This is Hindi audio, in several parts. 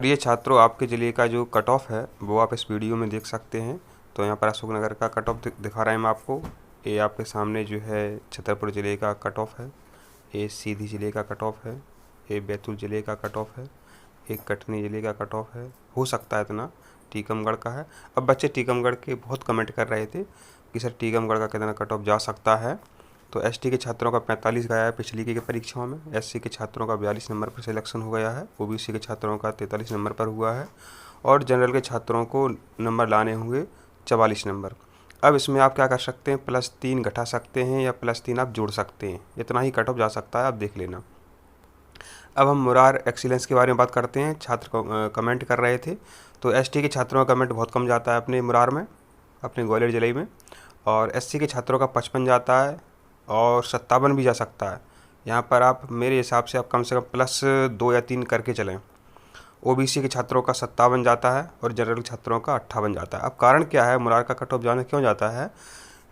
प्रिय छात्रों, आपके ज़िले का जो कट ऑफ है वो आप इस वीडियो में देख सकते हैं। तो यहाँ पर अशोकनगर का कट ऑफ दिखा रहे हैं हम आपको। ये आपके सामने जो है छतरपुर ज़िले का कट ऑफ है, ये सीधी ज़िले का कट ऑफ है, ये बैतूल ज़िले का कट ऑफ है, एक कटनी ज़िले का कट ऑफ है। हो सकता है इतना टीकमगढ़ का है। अब बच्चे टीकमगढ़ के बहुत कमेंट कर रहे थे कि सर टीकमगढ़ का कितना कट ऑफ जा सकता है। तो एसटी के छात्रों का 45 गया है पिछली की परीक्षाओं में, एससी के छात्रों का 42 नंबर पर सिलेक्शन हो गया है, ओबीसी के छात्रों का 43 नंबर पर हुआ है और जनरल के छात्रों को नंबर लाने होंगे 44 नंबर। अब इसमें आप क्या कर सकते हैं, +3 घटा सकते हैं या +3 आप जोड़ सकते हैं। इतना ही कट ऑफ जा सकता है, आप देख लेना। अब हम मुरार एक्सीलेंस के बारे में बात करते हैं। छात्र कमेंट कर रहे थे, तो एसटी के छात्रों का कमेंट बहुत कम जाता है अपने मुरार में, अपने ग्वालियर ज़िले में, और एससी के छात्रों का 55 जाता है और 57 भी जा सकता है। यहाँ पर आप मेरे हिसाब से आप कम से कम +2 या 3 करके चलें। ओबीसी के छात्रों का 57 जाता है और जनरल छात्रों का 58 जाता है। अब कारण क्या है मुरार का कट ऑफ जाने क्यों जाता है?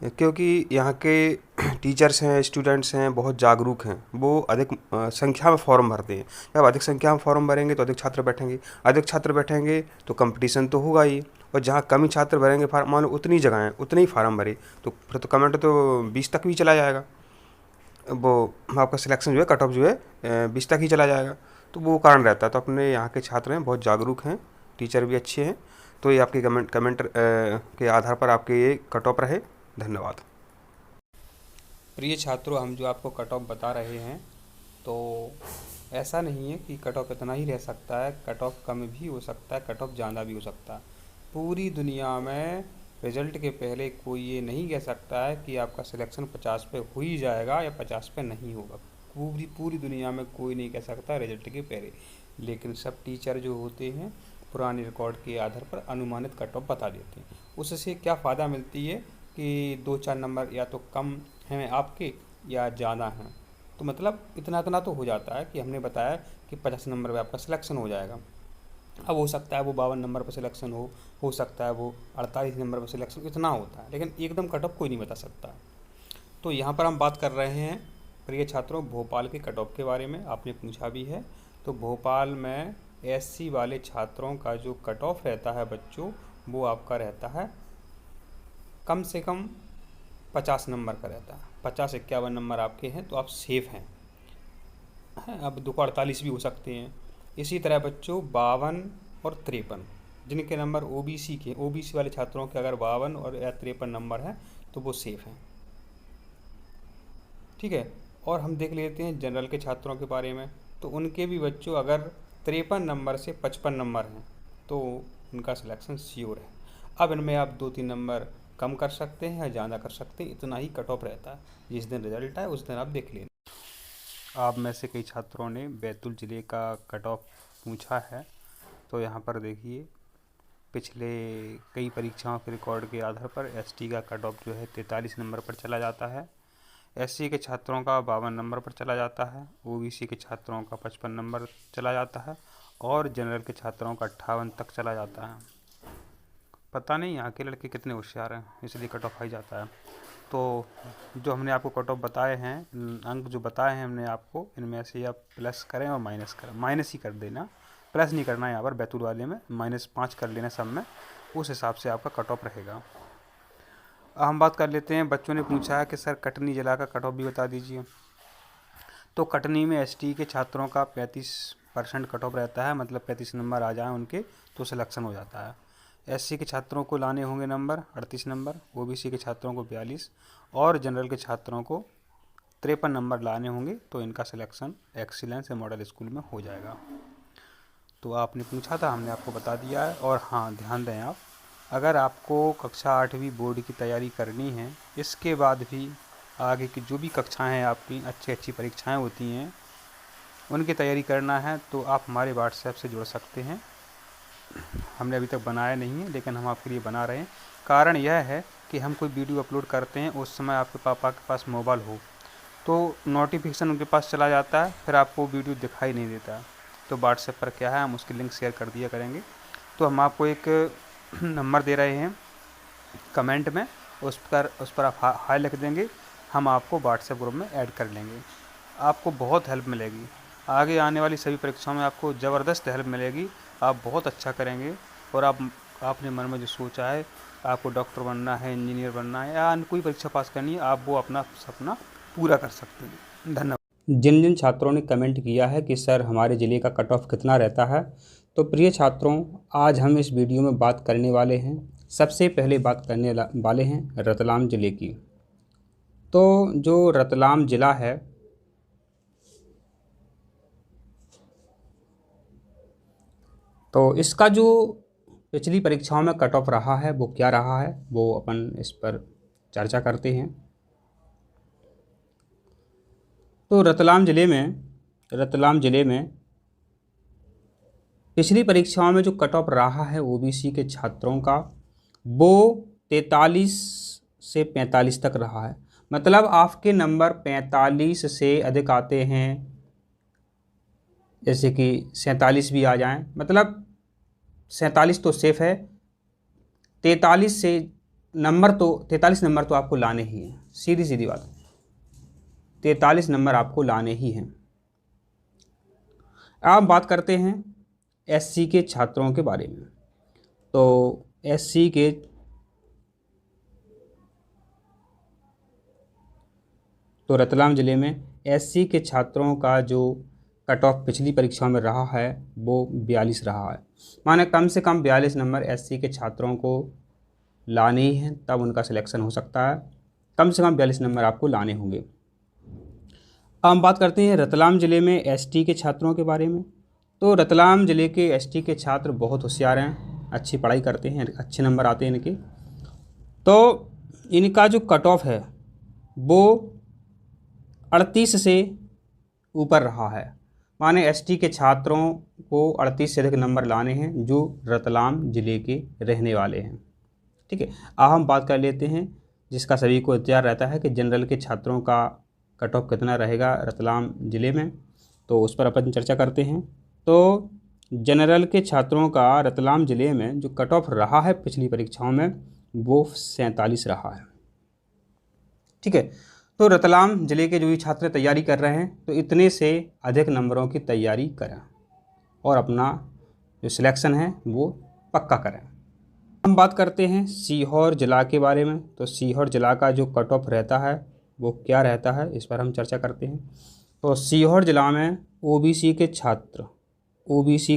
क्योंकि यहाँ के टीचर्स हैं, स्टूडेंट्स हैं, बहुत जागरूक हैं। वो अधिक संख्या में फॉर्म भरते हैं। जब अधिक संख्या में फॉर्म भरेंगे तो अधिक छात्र बैठेंगे, अधिक छात्र बैठेंगे तो कंपटीशन तो होगा ही। और जहाँ कम ही छात्र भरेंगे फार्म, मान लो उतनी जगह हैं, उतने ही फार्म भरे, तो फिर तो कमेंट तो 20 तक भी चला जाएगा। वो आपका सिलेक्शन जो है, कट ऑफ जो है 20 तक ही चला जाएगा। तो वो कारण रहता है। तो अपने यहाँ के छात्र हैं, बहुत जागरूक हैं, टीचर भी अच्छे हैं। तो ये आपके कमेंट के आधार पर आपके ये कट ऑफ रहे। धन्यवाद। प्रिय छात्रों, हम जो आपको कट ऑफ बता रहे हैं, तो ऐसा नहीं है कि कट ऑफ इतना ही रह सकता है। कट ऑफ कम भी हो सकता है, कट ऑफ ज़्यादा भी हो सकता है। पूरी दुनिया में रिजल्ट के पहले कोई ये नहीं कह सकता है कि आपका सिलेक्शन 50 पे हो ही जाएगा या 50 पे नहीं होगा। पूरी पूरी दुनिया में कोई नहीं कह सकता रिजल्ट के पहले। लेकिन सब टीचर जो होते हैं पुराने रिकॉर्ड के आधार पर अनुमानित कट ऑफ बता देते हैं। उससे क्या फ़ायदा मिलती है कि 2-4 नंबर या तो कम हैं आपके या ज़्यादा हैं, तो मतलब इतना इतना तो हो जाता है कि हमने बताया कि 50 नंबर पे आपका सिलेक्शन हो जाएगा। अब हो सकता है वो 52 नंबर पर सिलेक्शन हो सकता है वो 48 नंबर पर सिलेक्शन, इतना होता है। लेकिन एकदम कट ऑफ कोई नहीं बता सकता। तो यहाँ पर हम बात कर रहे हैं प्रिय छात्रों भोपाल के कट ऑफ के बारे में, आपने पूछा भी है। तो भोपाल में एससी वाले छात्रों का जो कट ऑफ रहता है बच्चों, वो आपका रहता है कम से कम 50 नंबर का रहता है। 50-51 नंबर आपके हैं तो आप सेफ हैं। अब 2 को 48 भी हो सकते हैं। इसी तरह बच्चों 52 और 53 जिनके नंबर ओबीसी वाले छात्रों के अगर 52 और या 53 नंबर हैं तो वो सेफ हैं। ठीक है। और हम देख लेते हैं जनरल के छात्रों के बारे में। तो उनके भी बच्चों अगर 53 नंबर से 55 नंबर हैं तो उनका सिलेक्शन श्योर है। अब इनमें आप 2-3 नंबर कम कर सकते हैं या ज़्यादा कर सकते हैं, इतना ही कट ऑफ रहता है। जिस दिन रिजल्ट आए उस दिन आप देख लेना। आप में से कई छात्रों ने बैतूल ज़िले का कट ऑफ पूछा है, तो यहाँ पर देखिए पिछले कई परीक्षाओं के रिकॉर्ड के आधार पर एसटी का कट ऑफ जो है 43 नंबर पर चला जाता है, एससी के छात्रों का 52 नंबर पर चला जाता है, ओबीसी के छात्रों का 55 नंबर चला जाता है और जनरल के छात्रों का 58 तक चला जाता है। पता नहीं यहाँ के लड़के कितने होशियार हैं, इसलिए कट ऑफ आ ही जाता है। तो जो हमने आपको कट ऑफ बताए हैं, अंक जो बताए हैं हमने आपको, इनमें से आप प्लस करें और माइनस करें। माइनस ही कर देना, प्लस नहीं करना है। यहाँ पर बैतूल वाले में -5 कर लेना सब में, उस हिसाब से आपका कट ऑफ रहेगा। अब हम बात कर लेते हैं, बच्चों ने पूछा है कि सर कटनी जिला का कट ऑफ भी बता दीजिए। तो कटनी में एसटी के छात्रों का 35% कट ऑफ रहता है, मतलब 35 नंबर आ जाएँ उनके तो सिलेक्शन हो जाता है। एससी के छात्रों को लाने होंगे नंबर 38 नंबर, ओबीसी के छात्रों को 42 और जनरल के छात्रों को 53 नंबर लाने होंगे तो इनका सिलेक्शन एक्सीलेंस या मॉडल स्कूल में हो जाएगा। तो आपने पूछा था, हमने आपको बता दिया है। और हाँ, ध्यान दें आप, अगर आपको कक्षा 8वीं बोर्ड की तैयारी करनी है, इसके बाद भी आगे की जो भी कक्षाएँ हैं आपकी अच्छी परीक्षाएँ होती हैं उनकी तैयारी करना है, तो आप हमारे व्हाट्सएप से जुड़ सकते हैं। हमने अभी तक बनाया नहीं है लेकिन हम आपके लिए बना रहे हैं। कारण यह है कि हम कोई वीडियो अपलोड करते हैं उस समय आपके पापा के पास मोबाइल हो तो नोटिफिकेशन उनके पास चला जाता है, फिर आपको वीडियो दिखाई नहीं देता। तो व्हाट्सएप पर क्या है, हम उसकी लिंक शेयर कर दिया करेंगे। तो हम आपको एक नंबर दे रहे हैं कमेंट में, उस पर आप हाय लिख देंगे, हम आपको व्हाट्सएप ग्रुप में ऐड कर लेंगे। आपको बहुत हेल्प मिलेगी, आगे आने वाली सभी परीक्षाओं में आपको ज़बरदस्त हेल्प मिलेगी आप बहुत अच्छा करेंगे और आपने मन में जो सोचा है, आपको डॉक्टर बनना है, इंजीनियर बनना है या अन्य कोई परीक्षा पास करनी है, आप वो अपना सपना पूरा कर सकते हैं। धन्यवाद। जिन जिन छात्रों ने कमेंट किया है कि सर हमारे ज़िले का कट ऑफ कितना रहता है, तो प्रिय छात्रों, आज हम इस वीडियो में बात करने वाले हैं, सबसे पहले बात करने वाले हैं रतलाम ज़िले की। तो जो रतलाम ज़िला है, तो इसका जो पिछली परीक्षाओं में कट ऑफ रहा है वो क्या रहा है, वो अपन इस पर चर्चा करते हैं। तो रतलाम ज़िले में पिछली परीक्षाओं में जो कट ऑफ रहा है ओबीसी के छात्रों का, वो 43 से 45 तक रहा है। मतलब आपके नंबर 45 से अधिक आते हैं, जैसे कि 47 भी आ जाएं, मतलब 47 तो सेफ है, 43 नंबर तो आपको लाने ही हैं, सीधी सीधी बात, 43 नंबर आपको लाने ही हैं। अब बात करते हैं एससी के छात्रों के बारे में। तो रतलाम ज़िले में एससी के छात्रों का जो कट ऑफ पिछली परीक्षा में रहा है वो 42 रहा है। माने कम से कम 42 नंबर एससी के छात्रों को लाने ही हैं, तब उनका सिलेक्शन हो सकता है। कम से कम 42 नंबर आपको लाने होंगे। अब हम बात करते हैं रतलाम ज़िले में एसटी के छात्रों के बारे में। तो रतलाम ज़िले के एसटी के छात्र बहुत होशियार हैं, अच्छी पढ़ाई करते हैं, अच्छे नंबर आते हैं इनके। तो इनका जो कट ऑफ है वो 38 से ऊपर रहा है। माने एसटी के छात्रों को 38 से अधिक नंबर लाने हैं जो रतलाम ज़िले के रहने वाले हैं। ठीक है, अब हम बात कर लेते हैं जिसका सभी को इंतजार रहता है कि जनरल के छात्रों का कट ऑफ कितना रहेगा रतलाम ज़िले में, तो उस पर अपन चर्चा करते हैं। तो जनरल के छात्रों का रतलाम ज़िले में जो कट ऑफ रहा है पिछली परीक्षाओं में वो 47 रहा है। ठीक है, तो रतलाम ज़िले के जो भी छात्र तैयारी कर रहे हैं तो इतने से अधिक नंबरों की तैयारी करें और अपना जो सिलेक्शन है वो पक्का करें। हम बात करते हैं सीहोर जिला के बारे में। तो सीहोर जिला का जो कट ऑफ रहता है वो क्या रहता है, इस पर हम चर्चा करते हैं। तो सीहोर जिला में ओबीसी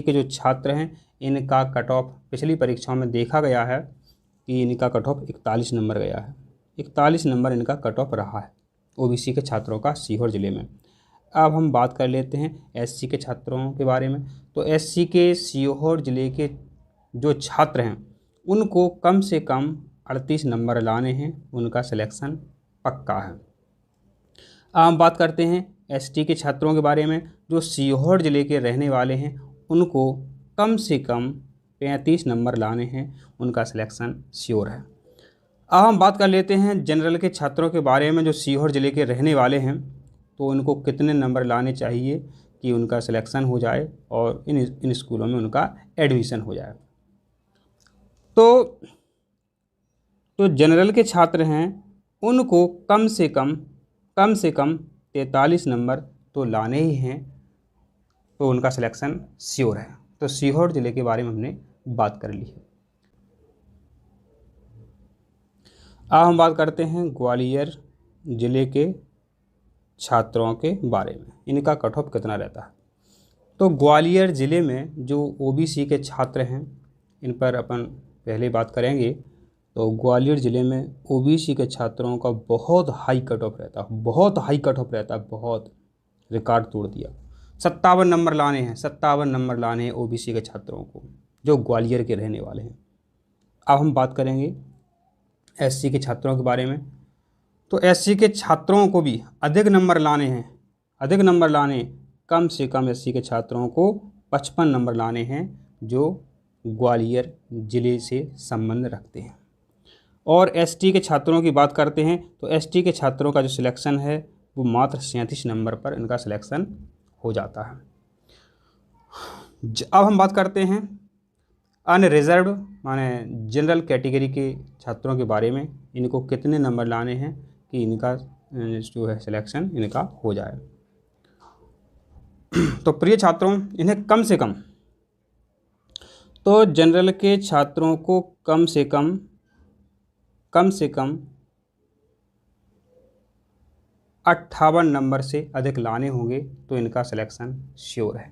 के जो छात्र हैं इनका कट ऑफ पिछली परीक्षाओं में देखा गया है कि इनका कट ऑफ 41 नंबर गया है। 41 नंबर इनका कट ऑफ रहा है ओबीसी के छात्रों का सीहोर ज़िले में। अब हम बात कर लेते हैं एससी के छात्रों के बारे में। तो एससी के सीहोर ज़िले के जो छात्र हैं उनको कम से कम 38 नंबर लाने हैं, उनका सिलेक्शन पक्का है। अब हम बात करते हैं एसटी के छात्रों के बारे में। जो सीहोर ज़िले के रहने वाले हैं उनको कम से कम 35 नंबर लाने हैं, उनका सिलेक्शन श्योर है। अब हम बात कर लेते हैं जनरल के छात्रों के बारे में। जो सीहोर ज़िले के रहने वाले हैं तो उनको कितने नंबर लाने चाहिए कि उनका सिलेक्शन हो जाए और इन स्कूलों में उनका एडमिशन हो जाए। तो जनरल के छात्र हैं उनको कम से कम 43 नंबर तो लाने ही हैं, तो उनका सिलेक्शन श्योर है। तो सीहोर ज़िले के बारे में हमने बात कर ली है। अब हम बात करते हैं ग्वालियर ज़िले के छात्रों के बारे में, इनका कट ऑफ कितना रहता है। तो ग्वालियर ज़िले में जो ओबीसी के छात्र हैं इन पर अपन पहले बात करेंगे। तो ग्वालियर ज़िले में ओबीसी के छात्रों का बहुत हाई कट ऑफ रहता है, बहुत रिकॉर्ड तोड़ दिया। 57 नंबर लाने हैं ओबीसी के छात्रों को जो ग्वालियर के रहने वाले हैं। अब हम बात करेंगे एससी के छात्रों के बारे में। तो एससी के छात्रों को भी अधिक नंबर लाने, कम से कम एससी के छात्रों को 55 नंबर लाने हैं जो ग्वालियर ज़िले से संबंध रखते हैं। और एसटी के छात्रों की बात करते हैं तो एसटी के छात्रों का जो सिलेक्शन है वो मात्र 37 नंबर पर इनका सिलेक्शन हो जाता है। अब हम बात करते हैं अनरिजर्व्ड माने जनरल कैटेगरी के छात्रों के बारे में। इनको कितने नंबर लाने हैं कि इनका जो है सिलेक्शन इनका हो जाए। तो प्रिय छात्रों, इन्हें कम से कम तो जनरल के छात्रों को कम से कम 58 नंबर से अधिक लाने होंगे तो इनका सिलेक्शन श्योर है।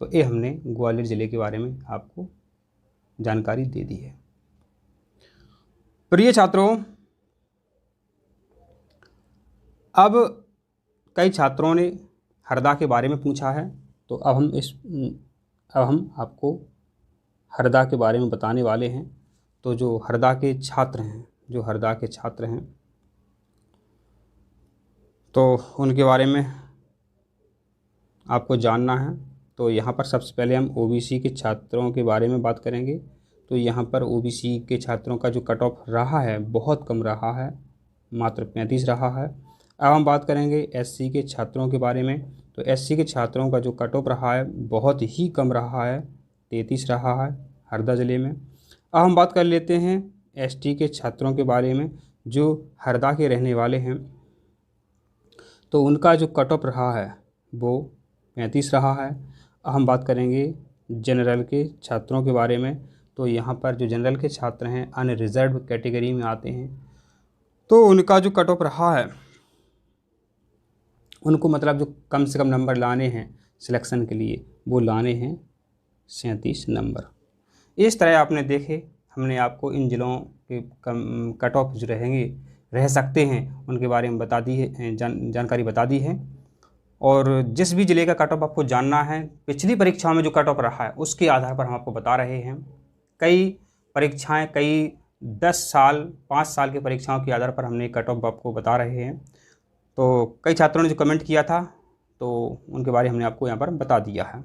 तो ये हमने ग्वालियर ज़िले के बारे में आपको जानकारी दे दी है। प्रिय छात्रों, अब कई छात्रों ने हरदा के बारे में पूछा है, तो अब हम आपको हरदा के बारे में बताने वाले हैं। तो जो हरदा के छात्र हैं तो उनके बारे में आपको जानना है। तो यहाँ पर सबसे पहले हम ओबीसी के छात्रों के बारे में बात करेंगे। तो यहाँ पर ओबीसी के छात्रों का जो कट ऑफ रहा है बहुत कम रहा है, मात्र 35 रहा है। अब हम बात करेंगे एससी के छात्रों के बारे में। तो एससी के छात्रों का जो कट ऑफ रहा है बहुत ही कम रहा है, 33 रहा है हरदा ज़िले में। अब हम बात कर लेते हैं एसटी के छात्रों के बारे में जो हरदा के रहने वाले हैं। तो उनका जो कट ऑफ रहा है वो 35 रहा है। अब हम बात करेंगे जनरल के छात्रों के बारे में। तो यहाँ पर जो जनरल के छात्र हैं अनरिजर्व कैटेगरी में आते हैं, तो उनका जो कट ऑफ रहा है, उनको मतलब जो कम से कम नंबर लाने हैं सिलेक्शन के लिए, वो लाने हैं 37 नंबर। इस तरह आपने देखे, हमने आपको इन ज़िलों के कट ऑफ जो रह सकते हैं उनके बारे में बता दी है, जानकारी बता दी है। और जिस भी ज़िले का कट ऑफ आपको जानना है, पिछली परीक्षाओं में जो कट ऑफ रहा है उसके आधार पर हम आपको बता रहे हैं। कई परीक्षाएं, कई 10 साल 5 साल की परीक्षाओं के आधार पर हमने कट ऑफ आपको बता रहे हैं। तो कई छात्रों ने जो कमेंट किया था तो उनके बारे में हमने आपको यहाँ पर बता दिया है।